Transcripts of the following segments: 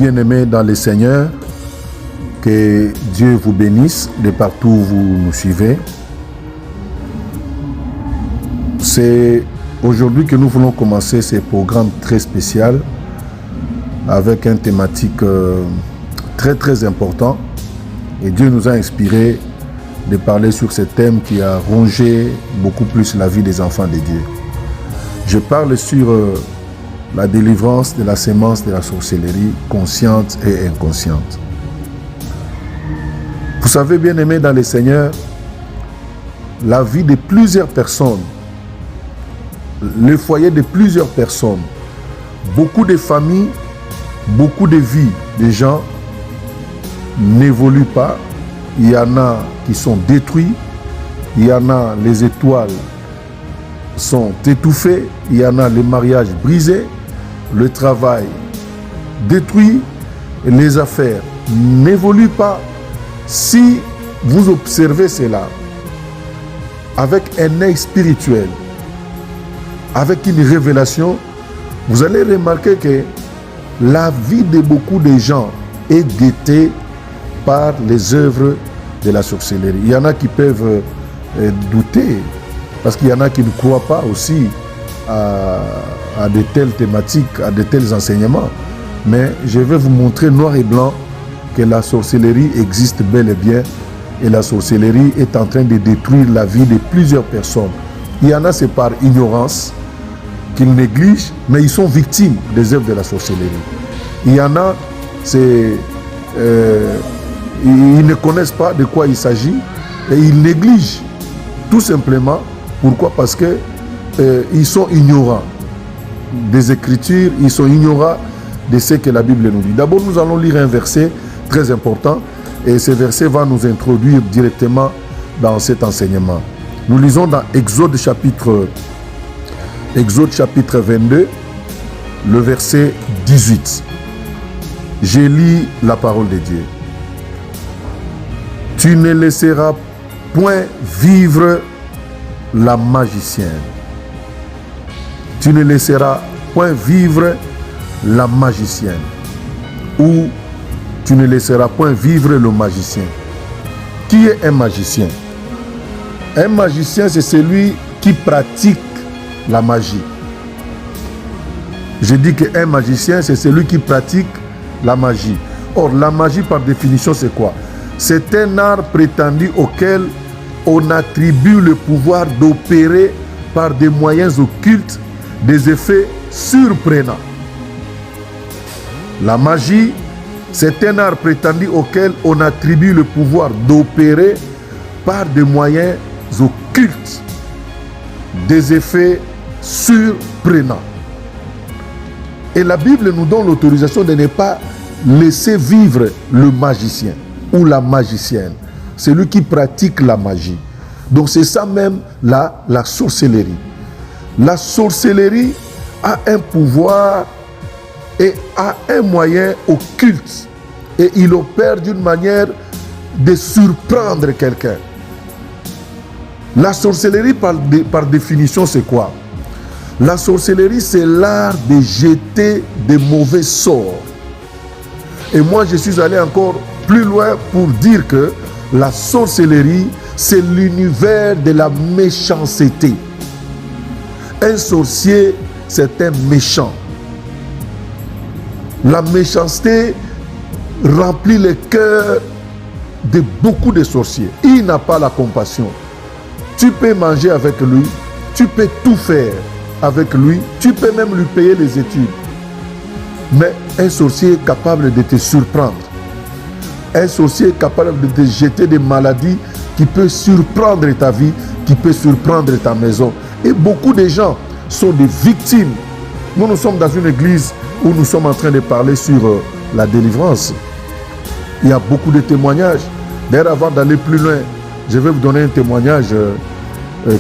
bien-aimés dans le Seigneur, que Dieu vous bénisse de partout où vous nous suivez. C'est aujourd'hui que nous voulons commencer ce programme très spécial avec une thématique très important. Et Dieu nous a inspiré de parler sur ce thème qui a rongé beaucoup plus la vie des enfants de Dieu. Je parle sur la délivrance de la sémence de la sorcellerie consciente et inconsciente. Vous savez, bien-aimés dans le Seigneur, la vie de plusieurs personnes, le foyer de plusieurs personnes, beaucoup de familles, beaucoup de vies de gens n'évoluent pas. Il y en a qui sont détruits, il y en a les étoiles sont étouffées, il y en a les mariages brisés, le travail détruit, les affaires n'évoluent pas. Si vous observez cela avec un œil spirituel, avec une révélation, vous allez remarquer que la vie de beaucoup de gens est guettée par les œuvres de la sorcellerie. Il y en a qui peuvent douter, parce qu'il y en a qui ne croient pas aussi à de telles thématiques, à de tels enseignements. Mais je vais vous montrer noir et blanc que la sorcellerie existe bel et bien, et la sorcellerie est en train de détruire la vie de plusieurs personnes. Il y en a, c'est par ignorance qu'ils négligent, mais ils sont victimes des œuvres de la sorcellerie. Il y en a, c'est ils ne connaissent pas de quoi il s'agit et ils négligent tout simplement. Pourquoi? Parce que ils sont ignorants des Écritures, ils sont ignorants de ce que la Bible nous dit. D'abord, nous allons lire un verset très important et ce verset va nous introduire directement dans cet enseignement. Nous lisons dans Exode chapitre 22, le verset 18. Je lis la parole de Dieu. Tu ne laisseras point vivre la magicienne. Tu ne laisseras point vivre la magicienne. Ou tu ne laisseras point vivre le magicien. Qui est un magicien? Un magicien, c'est celui qui pratique la magie. Je dis qu'un magicien, c'est celui qui pratique la magie. Or, la magie, par définition, c'est quoi? C'est un art prétendu auquel on attribue le pouvoir d'opérer par des moyens occultes des effets surprenants. La magie, c'est un art prétendu auquel on attribue le pouvoir d'opérer par des moyens occultes des effets surprenants. Et la Bible nous donne l'autorisation de ne pas laisser vivre le magicien ou la magicienne, celui qui pratique la magie. Donc c'est ça même la sorcellerie. La sorcellerie a un pouvoir et a un moyen occulte et il opère d'une manière de surprendre quelqu'un. La sorcellerie par définition c'est quoi? La sorcellerie c'est l'art de jeter des mauvais sorts. Et moi je suis allé encore plus loin pour dire que la sorcellerie c'est l'univers de la méchanceté. Un sorcier c'est un méchant. La méchanceté remplit le cœur de beaucoup de sorciers. Il n'a pas la compassion. Tu peux manger avec lui, tu peux tout faire avec lui, tu peux même lui payer les études. Mais un sorcier est capable de te surprendre. Un sorcier est capable de te jeter des maladies qui peuvent surprendre ta vie, qui peut surprendre ta maison. Et beaucoup de gens sont des victimes. Nous sommes dans une église où nous sommes en train de parler sur la délivrance. Il y a beaucoup de témoignages. D'ailleurs, avant d'aller plus loin, je vais vous donner un témoignage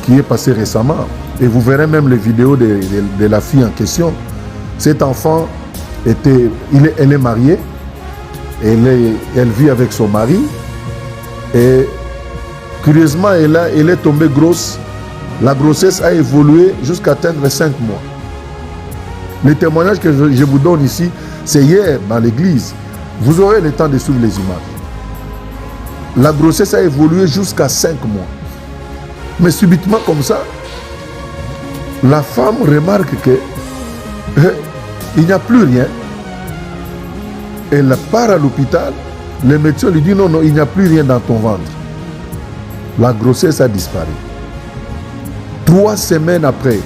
qui est passé récemment. Et vous verrez même les vidéos de la fille en question. Cet enfant, elle est mariée. Elle vit avec son mari. Et curieusement, elle est tombée grosse. La grossesse a évolué jusqu'à atteindre 5 mois. Le témoignage que je vous donne ici, C'est hier dans l'église. Vous aurez le temps de suivre les images. La grossesse a évolué jusqu'à 5 mois. Mais subitement comme ça, la femme remarque que il n'y a plus rien. Elle part à l'hôpital. Le médecin lui dit non, non, il n'y a plus rien dans ton ventre. La grossesse a disparu. 3 semaines après,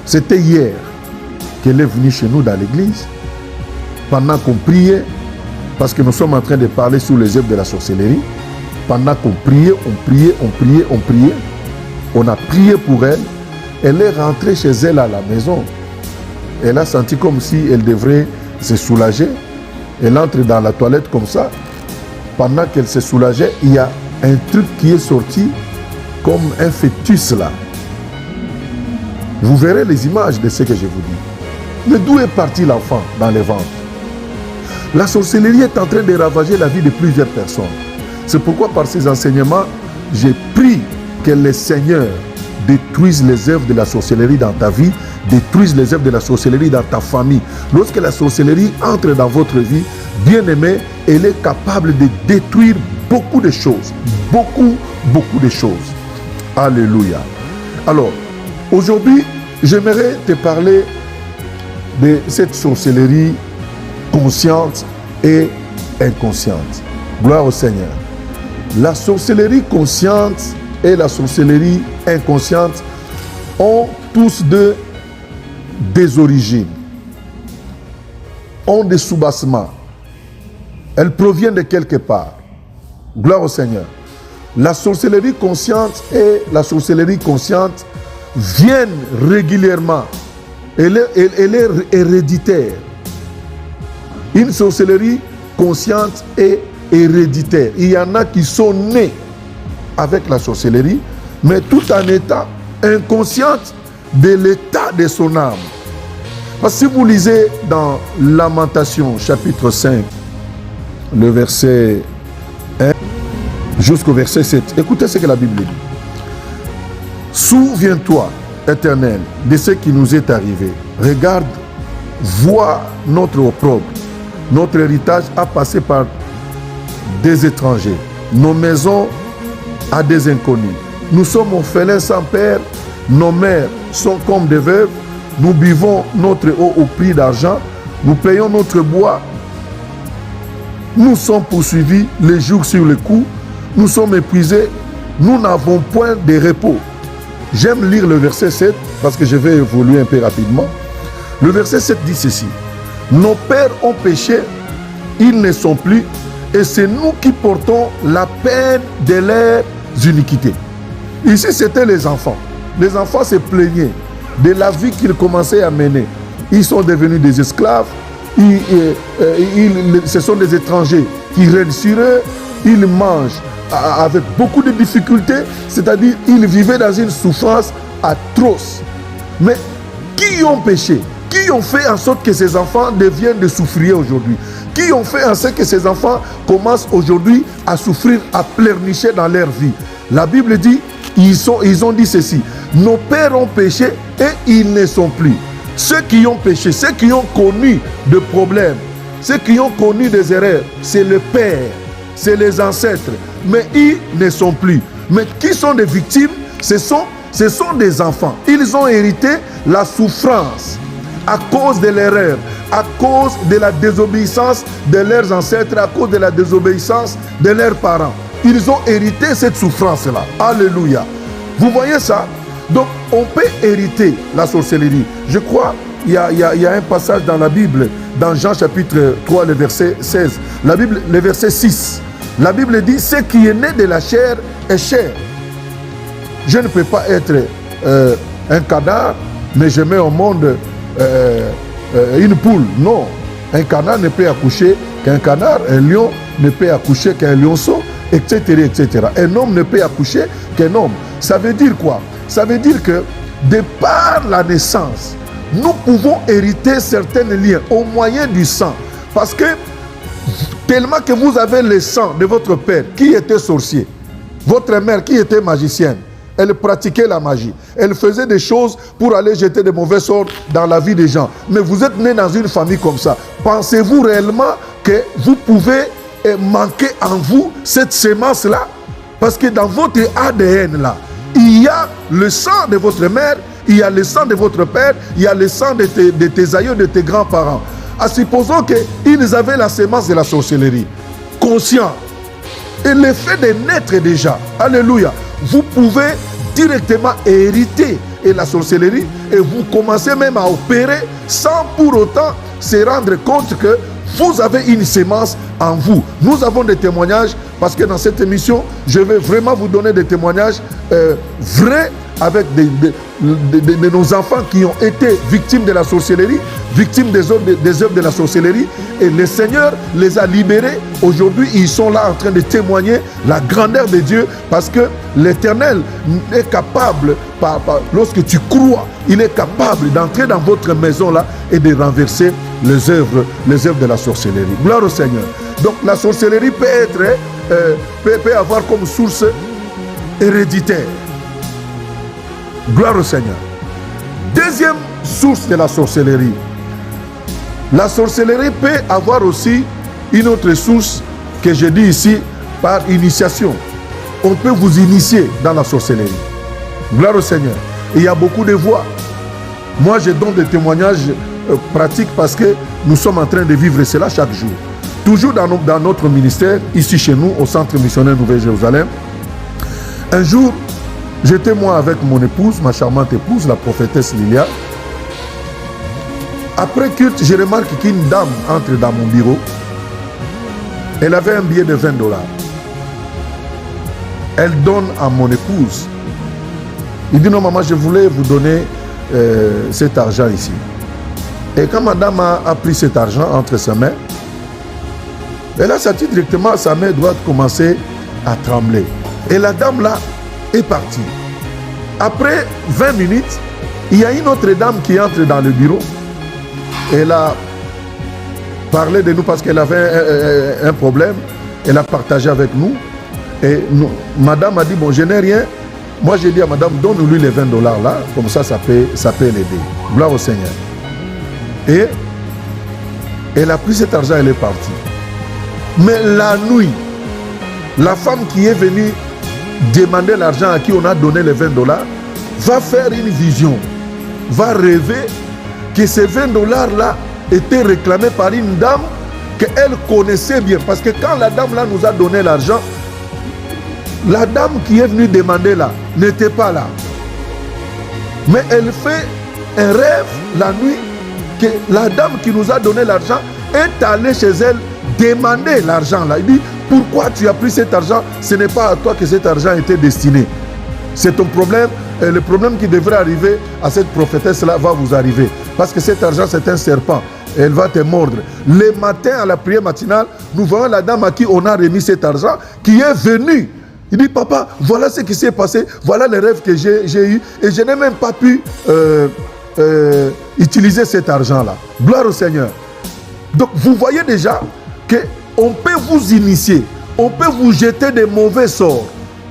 c'était hier qu'elle est venue chez nous dans l'église. Pendant qu'on priait, parce que nous sommes en train de parler sur les œuvres de la sorcellerie, pendant qu'on priait, on a prié pour elle. Elle est rentrée chez elle à la maison. Elle a senti comme si elle devrait se soulager. Elle entre dans la toilette comme ça. Pendant qu'elle se soulageait, il y a un truc qui est sorti comme un fœtus là. Vous verrez les images de ce que je vous dis. Mais d'où est parti l'enfant dans le ventre? La sorcellerie est en train de ravager la vie de plusieurs personnes. C'est pourquoi par ces enseignements, j'ai pris que le Seigneur détruise les œuvres de la sorcellerie dans ta vie, détruise les œuvres de la sorcellerie dans ta famille. Lorsque la sorcellerie entre dans votre vie, bien aimé, elle est capable de détruire beaucoup de choses. Beaucoup de choses. Alléluia. Alors, aujourd'hui, j'aimerais te parler de cette sorcellerie consciente et inconsciente. Gloire au Seigneur. La sorcellerie consciente et la sorcellerie inconsciente ont tous deux des origines, ont des soubassements. Elles proviennent de quelque part. Gloire au Seigneur. La sorcellerie consciente et la sorcellerie consciente viennent régulièrement. Elle est héréditaire. Une sorcellerie consciente et héréditaire. Il y en a qui sont nés avec la sorcellerie, mais tout en étant inconsciente de l'état de son âme. Parce que si vous lisez dans Lamentation, chapitre 5, le verset 1 jusqu'au verset 7, écoutez ce que la Bible dit. Souviens-toi, Éternel, de ce qui nous est arrivé. Regarde, vois notre opprobre. Notre héritage a passé par des étrangers, nos maisons à des inconnus. Nous sommes orphelins sans père, nos mères sont comme des veuves, nous buvons notre eau au prix d'argent, nous payons notre bois, nous sommes poursuivis les jours sur le coup, nous sommes épuisés, nous n'avons point de repos. J'aime lire le verset 7 parce que je vais évoluer un peu rapidement. Le verset 7 dit ceci. Nos pères ont péché, ils ne sont plus, et c'est nous qui portons la peine de leurs iniquités. Ici, c'était les enfants. Les enfants se plaignaient de la vie qu'ils commençaient à mener. Ils sont devenus des esclaves, ce sont des étrangers qui règnent sur eux, ils mangent avec beaucoup de difficultés, c'est-à-dire ils vivaient dans une souffrance atroce. Mais qui ont péché? Qui ont fait en sorte que ces enfants deviennent des souffriers aujourd'hui? Qui ont fait en sorte que ces enfants commencent aujourd'hui à souffrir, à pleurnicher dans leur vie? La Bible dit, ils ont dit ceci. Nos pères ont péché et ils ne sont plus. Ceux qui ont péché, ceux qui ont connu des problèmes, ceux qui ont connu des erreurs, c'est le père, c'est les ancêtres. Mais ils ne sont plus. Mais qui sont des victimes? Ce sont des enfants. Ils ont hérité la souffrance à cause de l'erreur, à cause de la désobéissance de leurs ancêtres, à cause de la désobéissance de leurs parents. Ils ont hérité cette souffrance-là. Alléluia. Vous voyez ça? Donc, on peut hériter la sorcellerie. Je crois il y a un passage dans la Bible, dans Jean chapitre 3, le verset 16. Le verset 6. La Bible dit, ce qui est né de la chair est chair. Je ne peux pas être un canard, mais je mets au monde une poule. Non, un canard ne peut accoucher qu'un canard, un lion ne peut accoucher qu'un lionceau, etc., etc. Un homme ne peut accoucher qu'un homme. Ça veut dire quoi? Ça veut dire que de par la naissance, nous pouvons hériter certains liens au moyen du sang. Parce que tellement que vous avez le sang de votre père qui était sorcier, votre mère qui était magicienne, Elle pratiquait la magie. Elle faisait des choses pour aller jeter de mauvais sorts dans la vie des gens. Mais vous êtes né dans une famille comme ça. Pensez-vous réellement que vous pouvez manquer en vous cette sémence-là? Parce que dans votre ADN-là, il y a le sang de votre mère, il y a le sang de votre père, il y a le sang de tes aïeux, de tes grands-parents. Supposons qu'ils avaient la sémence de la sorcellerie, conscient. Et le fait de naître déjà, alléluia, vous pouvez directement hériter la sorcellerie et vous commencez même à opérer sans pour autant se rendre compte que vous avez une sémence en vous. Nous avons des témoignages parce que dans cette émission, je vais vraiment vous donner des témoignages vrais avec de nos enfants qui ont été victimes de la sorcellerie, victimes des œuvres de la sorcellerie, et le Seigneur les a libérés. Aujourd'hui, ils sont là en train de témoigner la grandeur de Dieu, parce que l'Éternel est capable, lorsque tu crois, il est capable d'entrer dans votre maison là et de renverser les œuvres de la sorcellerie. Gloire au Seigneur. Donc la sorcellerie peut avoir comme source héréditaire. Gloire au Seigneur. Deuxième source de la sorcellerie. La sorcellerie peut avoir aussi une autre source que je dis ici par initiation. On peut vous initier dans la sorcellerie. Gloire au Seigneur. Et il y a beaucoup de voies. Moi, je donne des témoignages pratiques parce que nous sommes en train de vivre cela chaque jour. Toujours dans notre ministère, ici chez nous, au Centre missionnaire Nouvelle-Jérusalem. Un jour, j'étais moi avec mon épouse, ma charmante épouse, la prophétesse Lilia. Après culte, je remarque qu'une dame entre dans mon bureau. Elle avait un billet de $20. Elle donne à mon épouse. Il dit non maman, je voulais vous donner cet argent ici. Et quand madame a pris cet argent entre ses mains, elle a senti directement sa main droite commencer à trembler. Et la dame là est partie. Après 20 minutes, il y a une autre dame qui entre dans le bureau. Elle a parlé de nous parce qu'elle avait un problème. Elle a partagé avec nous. Et madame a dit, bon, je n'ai rien. Moi, j'ai dit à madame, donne-lui les $20 là. Comme ça peut l'aider. Gloire au Seigneur. Et elle a pris cet argent, elle est partie. Mais la nuit, la femme qui est venue demander l'argent à qui on a donné les $20 va faire une vision, va rêver que ces $20 là étaient réclamés par une dame qu'elle connaissait bien. Parce que quand la dame là nous a donné l'argent, la dame qui est venue demander là n'était pas là. Mais elle fait un rêve la nuit que la dame qui nous a donné l'argent est allée chez elle demander l'argent là. Il dit, pourquoi tu as pris cet argent? Ce n'est pas à toi que cet argent était destiné. C'est ton problème. Et le problème qui devrait arriver à cette prophétesse-là va vous arriver. Parce que cet argent, c'est un serpent. Et elle va te mordre. Le matin, à la prière matinale, nous voyons la dame à qui on a remis cet argent qui est venue. Il dit, papa, voilà ce qui s'est passé. Voilà les rêves que j'ai eus. Et je n'ai même pas pu utiliser cet argent-là. Gloire au Seigneur. Donc, vous voyez déjà qu'on peut vous initier. On peut vous jeter des mauvais sorts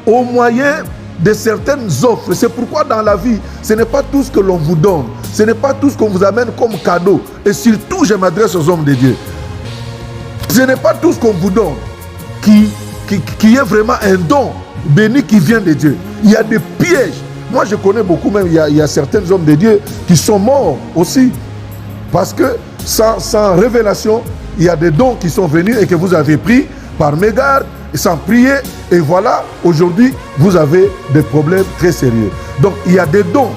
au moyen de certaines offres. C'est pourquoi dans la vie, ce n'est pas tout ce que l'on vous donne. Ce n'est pas tout ce qu'on vous amène comme cadeau. Et surtout, je m'adresse aux hommes de Dieu. Ce n'est pas tout ce qu'on vous donne qui est vraiment un don béni qui vient de Dieu. Il y a des pièges. Moi, je connais beaucoup même, il y a certains hommes de Dieu qui sont morts aussi. Parce que sans révélation, il y a des dons qui sont venus et que vous avez pris par mégarde, sans prier. Et voilà, aujourd'hui, vous avez des problèmes très sérieux. Donc, il y a des dons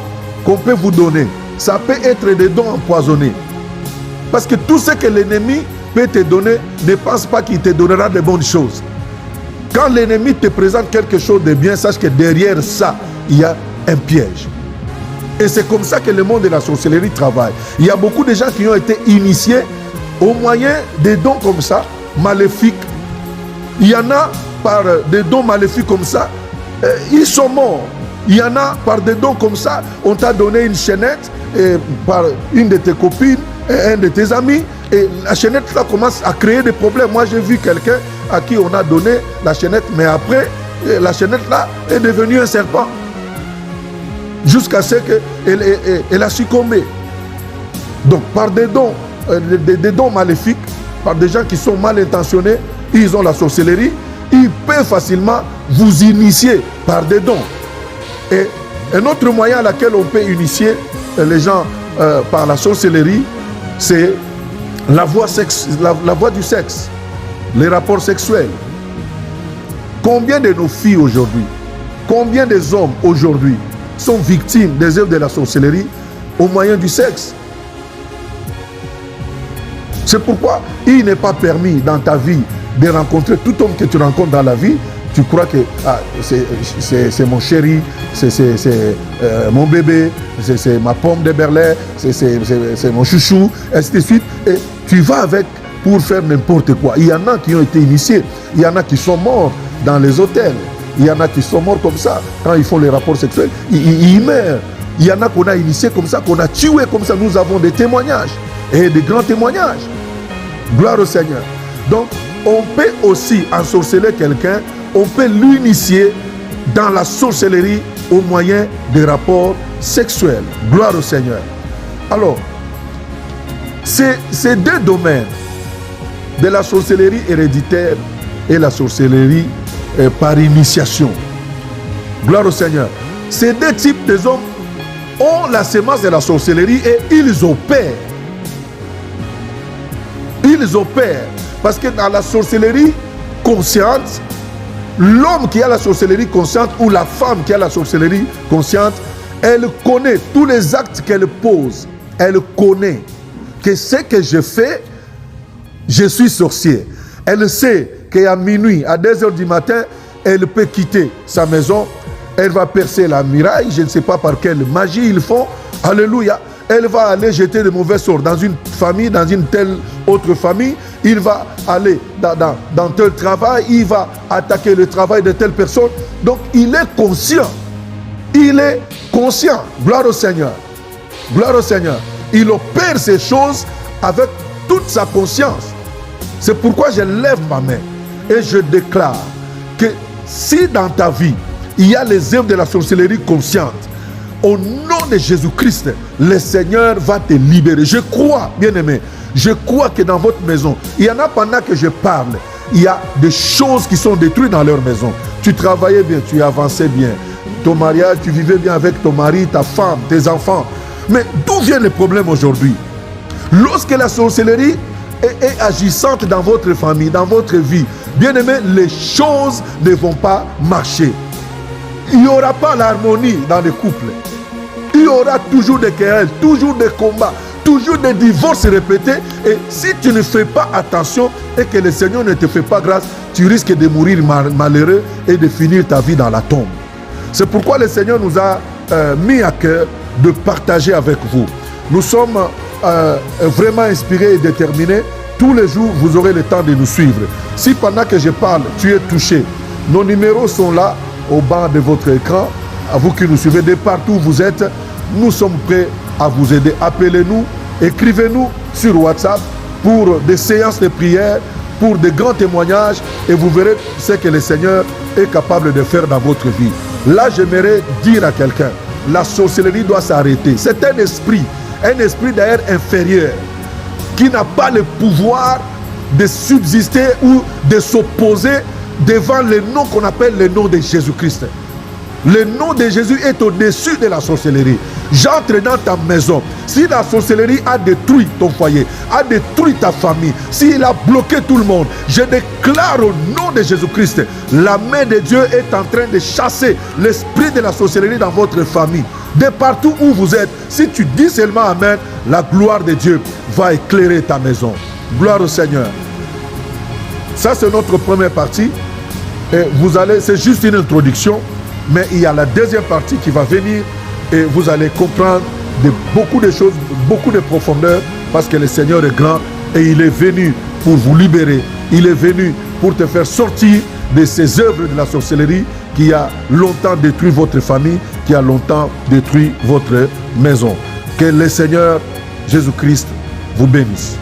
qu'on peut vous donner. Ça peut être des dons empoisonnés. Parce que tout ce que l'ennemi peut te donner, ne pense pas qu'il te donnera de bonnes choses. Quand l'ennemi te présente quelque chose de bien, sache que derrière ça, il y a un piège. Et c'est comme ça que le monde de la sorcellerie travaille. Il y a beaucoup de gens qui ont été initiés au moyen des dons comme ça, maléfiques. Il y en a par des dons maléfiques comme ça, ils sont morts. Il y en a par des dons comme ça, on t'a donné une chaînette par une de tes copines, un de tes amis, et la chaînette là commence à créer des problèmes. Moi j'ai vu quelqu'un à qui on a donné la chaînette, mais après la chaînette là est devenue un serpent. jusqu'à ce qu'elle a succombé. Donc par des dons maléfiques, par des gens qui sont mal intentionnés, ils ont la sorcellerie, ils peuvent facilement vous initier par des dons. Et un autre moyen à laquelle on peut initier les gens par la sorcellerie, c'est la voie du sexe, les rapports sexuels. Combien de nos filles aujourd'hui, combien des hommes aujourd'hui sont victimes des œuvres de la sorcellerie au moyen du sexe? C'est pourquoi il n'est pas permis dans ta vie de rencontrer tout homme que tu rencontres dans la vie. Tu crois que c'est mon chéri, c'est mon bébé, c'est ma pomme de Berlin, c'est mon chouchou, ainsi de suite. Et tu vas avec pour faire n'importe quoi. Il y en a qui ont été initiés, il y en a qui sont morts dans les hôtels, il y en a qui sont morts comme ça. Quand ils font les rapports sexuels, ils meurent. Il y en a qu'on a initiés comme ça, qu'on a tués comme ça. Nous avons des témoignages et des grands témoignages. Gloire au Seigneur. Donc, on peut aussi ensorceler quelqu'un, on peut l'initier dans la sorcellerie au moyen des rapports sexuels. Gloire au Seigneur. Alors, ces deux domaines de la sorcellerie héréditaire et la sorcellerie par initiation. Gloire au Seigneur. Ces deux types de hommes ont la sémence de la sorcellerie et ils opèrent. Ils opèrent. Parce que dans la sorcellerie consciente, l'homme qui a la sorcellerie consciente ou la femme qui a la sorcellerie consciente, elle connaît tous les actes qu'elle pose. Elle connaît que ce que je fais, je suis sorcier. Elle sait qu'à minuit, à 2 heures du matin, elle peut quitter sa maison. Elle va percer la muraille. Je ne sais pas par quelle magie ils font. Alléluia. Elle va aller jeter de mauvais sorts dans une famille, dans une telle autre famille. Il va aller dans tel travail. Il va attaquer le travail de telle personne. Donc, il est conscient. Il est conscient. Gloire au Seigneur. Gloire au Seigneur. Il opère ces choses avec toute sa conscience. C'est pourquoi je lève ma main et je déclare que si dans ta vie, il y a les œuvres de la sorcellerie consciente, au nom de Jésus-Christ, le Seigneur va te libérer. Je crois, bien-aimé, je crois que dans votre maison, il y en a pendant que je parle, il y a des choses qui sont détruites dans leur maison. Tu travaillais bien, tu avançais bien. Ton mariage, tu vivais bien avec ton mari, ta femme, tes enfants. Mais d'où vient le problème aujourd'hui? Lorsque la sorcellerie est agissante dans votre famille, dans votre vie, bien-aimé, les choses ne vont pas marcher. Il n'y aura pas l'harmonie dans les couples. Il y aura toujours des querelles, toujours des combats, toujours des divorces répétés. Et si tu ne fais pas attention et que le Seigneur ne te fait pas grâce, tu risques de mourir malheureux et de finir ta vie dans la tombe. C'est pourquoi le Seigneur nous a mis à cœur de partager avec vous. Nous sommes vraiment inspirés et déterminés. Tous les jours, vous aurez le temps de nous suivre. Si pendant que je parle, tu es touché, nos numéros sont là, au bas de votre écran. À vous qui nous suivez de partout où vous êtes, nous sommes prêts à vous aider. Appelez-nous, écrivez-nous sur WhatsApp pour des séances de prière, pour de grands témoignages, et vous verrez ce que le Seigneur est capable de faire dans votre vie. Là, j'aimerais dire à quelqu'un, la sorcellerie doit s'arrêter. C'est un esprit d'ailleurs inférieur, qui n'a pas le pouvoir de subsister ou de s'opposer devant le nom qu'on appelle le nom de Jésus-Christ. Le nom de Jésus est au-dessus de la sorcellerie. J'entre dans ta maison. Si la sorcellerie a détruit ton foyer, a détruit ta famille, s'il a bloqué tout le monde, je déclare au nom de Jésus-Christ, la main de Dieu est en train de chasser l'esprit de la sorcellerie dans votre famille. De partout où vous êtes, si tu dis seulement Amen, la gloire de Dieu va éclairer ta maison. Gloire au Seigneur. Ça, c'est notre première partie. Et c'est juste une introduction, mais il y a la deuxième partie qui va venir et vous allez comprendre beaucoup de choses, beaucoup de profondeur, parce que le Seigneur est grand et il est venu pour vous libérer. Il est venu pour te faire sortir de ces œuvres de la sorcellerie qui a longtemps détruit votre famille, qui a longtemps détruit votre maison. Que le Seigneur Jésus-Christ vous bénisse.